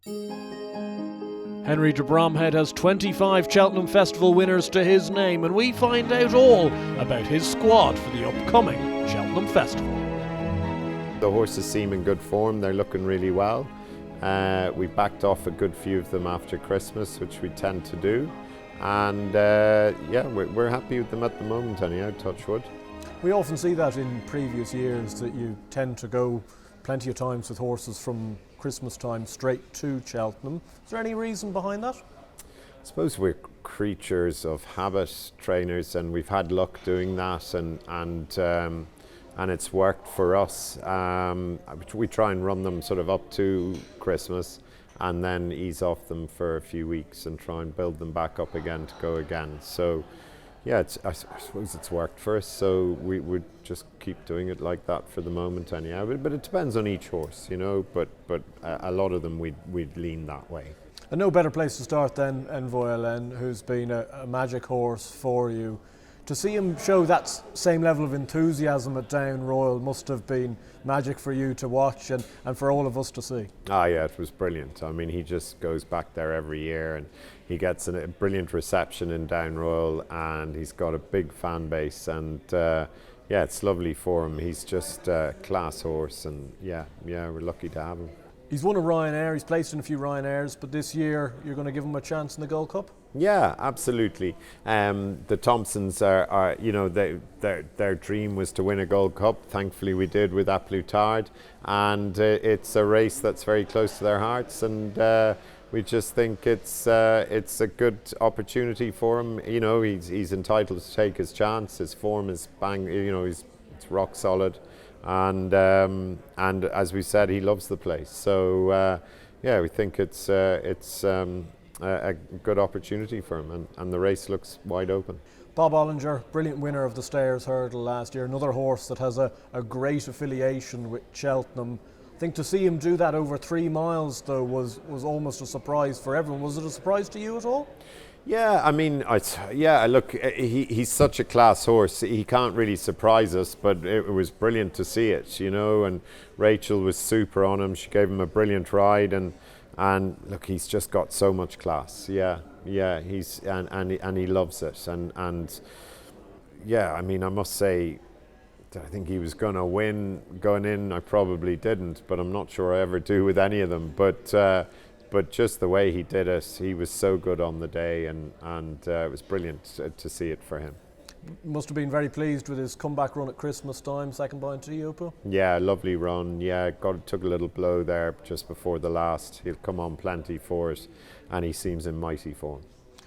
Henry de Bromhead has 25 Cheltenham Festival winners to his name, and we find out all about his squad for the upcoming Cheltenham Festival. The horses seem in good form, they're looking really well. We backed off a good few of them after Christmas, which we tend to do. And we're happy with them at the moment anyhow, touch wood. We often see that in previous years, that you tend to go plenty of times with horses from Christmas time straight to Cheltenham. Is there any reason behind that? I suppose we're creatures of habit, trainers, and we've had luck doing that, and it's worked for us. We try and run them sort of up to Christmas and then ease off them for a few weeks and try and build them back up again to go again. So yeah, I suppose it's worked for us, so we would just keep doing it like that for the moment anyhow. But it depends on each horse, you know, but a lot of them we'd lean that way. And no better place to start than Envoy Len, who's been a magic horse for you. To see him show that same level of enthusiasm at Down Royal must have been magic for you to watch and for all of us to see. Ah, yeah, it was brilliant. I mean, he just goes back there every year and he gets a brilliant reception in Down Royal, and he's got a big fan base, and it's lovely for him. He's just a class horse, and yeah, we're lucky to have him. He's won a Ryanair, he's placed in a few Ryanairs, but this year you're going to give him a chance in the Gold Cup? Yeah, absolutely. The Thompsons are you know, their dream was to win a Gold Cup. Thankfully we did with A Plus Tard, and it's a race that's very close to their hearts, and we just think it's a good opportunity for him. You know, he's entitled to take his chance. His form is it's rock solid. And as we said, he loves the place. So we think it's a good opportunity for him, and the race looks wide open. Bob Ollinger, brilliant winner of the Stayers Hurdle last year, another horse that has a great affiliation with Cheltenham. I think to see him do that over 3 miles though was almost a surprise for everyone. Was it a surprise to you at all? Yeah, I mean, look, he's such a class horse. He can't really surprise us, but it was brilliant to see it, you know. And Rachel was super on him. She gave him a brilliant ride, and look, he's just got so much class. Yeah, he's and he loves it. And yeah, I mean, I must say, I think he was going to win going in. I probably didn't, but I'm not sure I ever do with any of them. But just the way he did it, he was so good on the day, and it was brilliant to see it for him. Must have been very pleased with his comeback run at Christmas time, second by Antiopo. Yeah, lovely run. Yeah, took a little blow there just before the last. He'll come on plenty for it, and he seems in mighty form.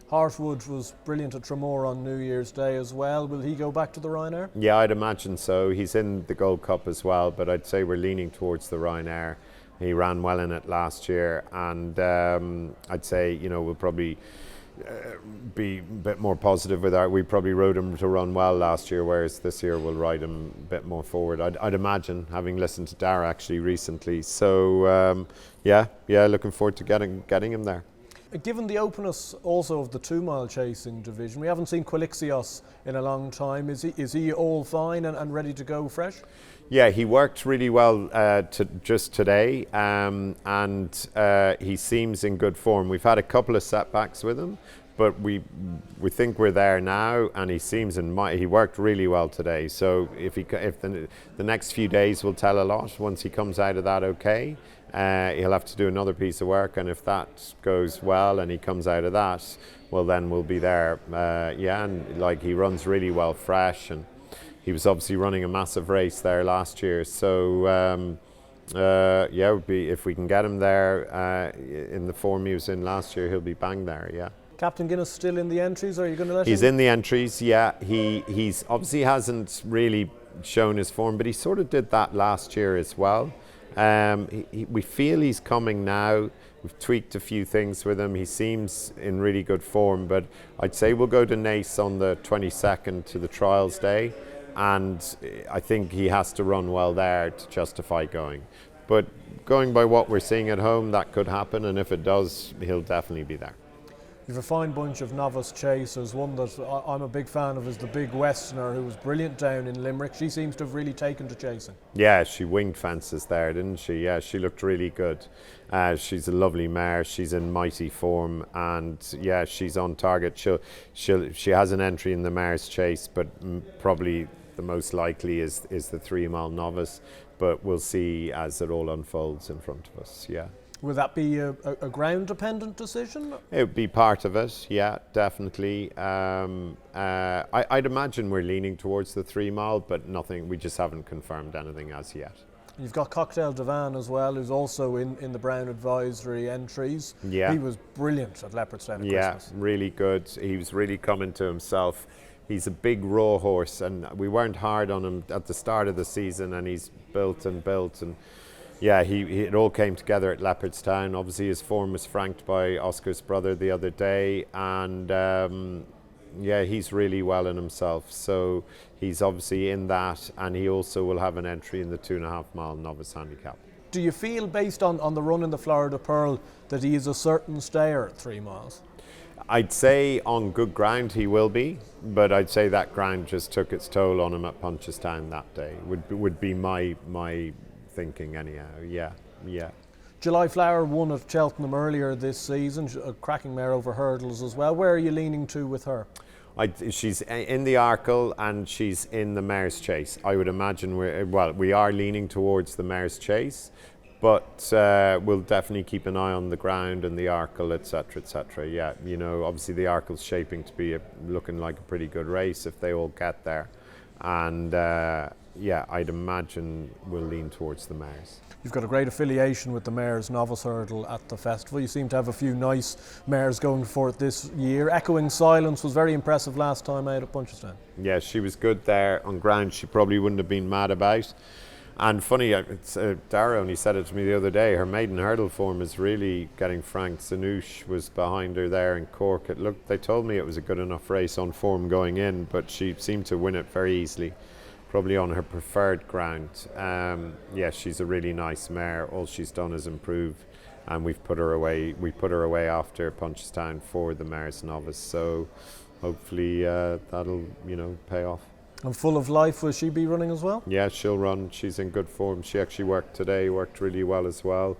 Hartwood was brilliant at Tramore on New Year's Day as well. Will he go back to the Ryanair? Yeah, I'd imagine so. He's in the Gold Cup as well, but I'd say we're leaning towards the Ryanair. He ran well in it last year, and I'd say, you know, we'll probably be a bit more positive with that. We probably rode him to run well last year, whereas this year we'll ride him a bit more forward. I'd imagine, having listened to Dara actually recently. So looking forward to getting him there. Given the openness also of the 2 mile chasing division, we haven't seen Quilixios in a long time. Is he all fine and ready to go fresh? Yeah, he worked really well just today, and he seems in good form. We've had a couple of setbacks with him, but we think we're there now, and he seems he worked really well today. So if the next few days will tell a lot. Once he comes out of that, okay, he'll have to do another piece of work, and if that goes well and he comes out of that, well, then we'll be there. And like, he runs really well fresh, and he was obviously running a massive race there last year. So if we can get him there in the form he was in last year, he'll be bang there. Yeah. Captain Guinness still in the entries? Are you going to let him? He's in the entries. Yeah. He's obviously hasn't really shown his form, but he sort of did that last year as well. We feel he's coming now. We've tweaked a few things with him. He seems in really good form, but I'd say we'll go to Naas on the 22nd to the trials day, and I think he has to run well there to justify going. But going by what we're seeing at home, that could happen, and if it does, he'll definitely be there. You've a fine bunch of novice chasers. One that I'm a big fan of is the big Westerner, who was brilliant down in Limerick. She seems to have really taken to chasing. Yeah, she winged fences there, didn't she? Yeah, she looked really good. She's a lovely mare. She's in mighty form, and yeah, she's on target. She has an entry in the Mare's Chase, but probably the most likely is the 3 mile novice. But we'll see as it all unfolds in front of us. Yeah. Will that be a ground-dependent decision? It would be part of it, yeah, definitely. I'd imagine we're leaning towards the 3 mile, but nothing. We just haven't confirmed anything as yet. You've got Cocktail Divan as well, who's also in the Brown Advisory entries. Yeah. He was brilliant at Leopardstown at Christmas. Yeah, really good. He was really coming to himself. He's a big raw horse, and we weren't hard on him at the start of the season, and he's built and yeah, it all came together at Leopardstown. Obviously his form was franked by Oscar's brother the other day, and yeah, he's really well in himself. So he's obviously in that, and he also will have an entry in the 2.5 mile novice handicap. Do you feel, based on the run in the Florida Pearl, that he is a certain stayer at 3 miles? I'd say on good ground he will be, but I'd say that ground just took its toll on him at Punchestown that day. Would be my thinking anyhow. Yeah. July Flower won at Cheltenham earlier this season, a cracking mare over hurdles as well. Where are you leaning to with her? She's in the Arkle and she's in the Mare's Chase. I would imagine we are leaning towards the Mare's Chase, but we'll definitely keep an eye on the ground and the Arkle, etc., etc. Yeah, obviously the Arkle's shaping to be looking like a pretty good race if they all get there, and yeah, I'd imagine we'll lean towards the mares. You've got a great affiliation with the Mare's Novice Hurdle at the festival. You seem to have a few nice mares going for it this year. Echoing Silence was very impressive last time out at Punchestown. Yeah, she was good there on ground. She probably wouldn't have been mad about. And funny, Dara only said it to me the other day, her maiden hurdle form is really getting franked. Zanouche was behind her there in Cork. They told me it was a good enough race on form going in, but she seemed to win it very easily. Probably on her preferred ground. Yeah, she's a really nice mare. All she's done is improve, and we've put her away. We put her away after Punchestown for the Mare's Novice. So hopefully that'll pay off. And Full of Life, will she be running as well? Yeah, she'll run. She's in good form. She actually worked today. Worked really well as well.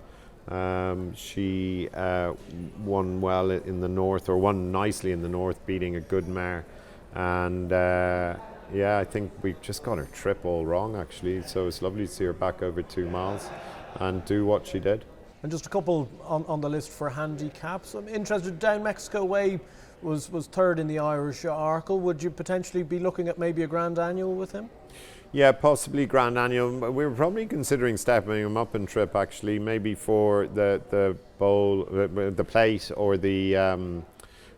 She won well in the north, or won nicely in the north, beating a good mare, and. Yeah, I think we just got her trip all wrong actually, so it's lovely to see her back over 2 miles and do what she did. And just a couple on the list for handicaps. I'm interested, Down Mexico Way was third in the Irish Arkle. Would you potentially be looking at maybe a Grand Annual with him? Yeah, possibly Grand Annual. We were probably considering stepping him up in trip actually, maybe for the bowl, the plate, or the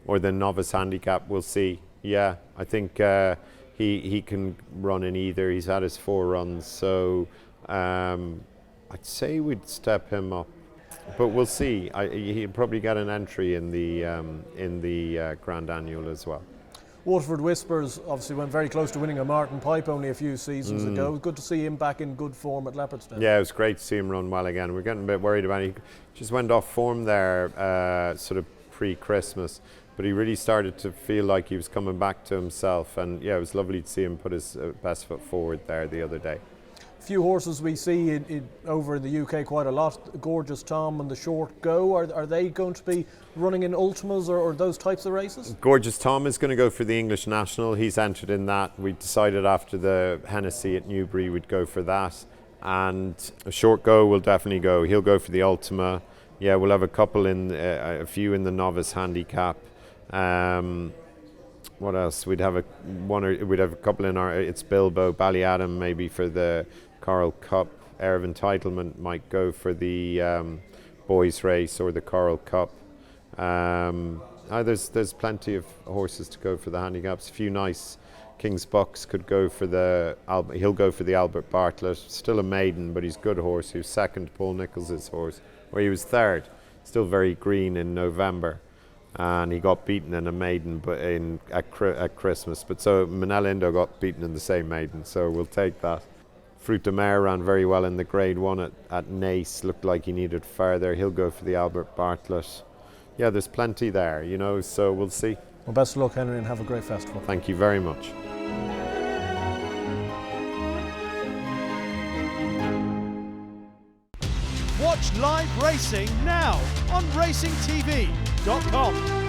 novice handicap. We'll see. Yeah, I think he can run in either. He's had his 4 runs, so I'd say we'd step him up, but we'll see. He'll probably get an entry in the Grand Annual as well. Waterford Whispers obviously went very close to winning a Martin Pipe only a few seasons ago. Good to see him back in good form at Leopardstown. Yeah, it was great to see him run well again. We're getting a bit worried about it. He just went off form there sort of pre-Christmas, but he really started to feel like he was coming back to himself, and yeah, it was lovely to see him put his best foot forward there the other day. A few horses we see over in the UK quite a lot, Gorgeous Tom and the Short Go, are they going to be running in Ultimas or those types of races? Gorgeous Tom is going to go for the English National. He's entered in that. We decided after the Hennessy at Newbury we'd go for that, and a Short Go will definitely go. He'll go for the Ultima. Yeah, we'll have a couple a few in the novice handicap. What else? We'd have a couple in it's Bilbo, Ballyadam maybe for the Coral Cup. Air of Entitlement might go for the boys race or the Coral Cup. There's plenty of horses to go for the handicaps. A few nice King's Bucks could go for he'll go for the Albert Bartlett. Still a maiden, but he's a good horse. He was second to Paul Nicholls' horse, where he was third. Still very green in November. And he got beaten in a maiden but at Christmas. But so Manelindo got beaten in the same maiden, so we'll take that. Fruit de Mare ran very well in the Grade 1 at Naas. Looked like he needed further. He'll go for the Albert Bartlett. yeah, there's plenty there, you know, so we'll see. Well, best of luck, Henry, and have a great festival. Thank you very much. Watch live racing now on racingtv.com.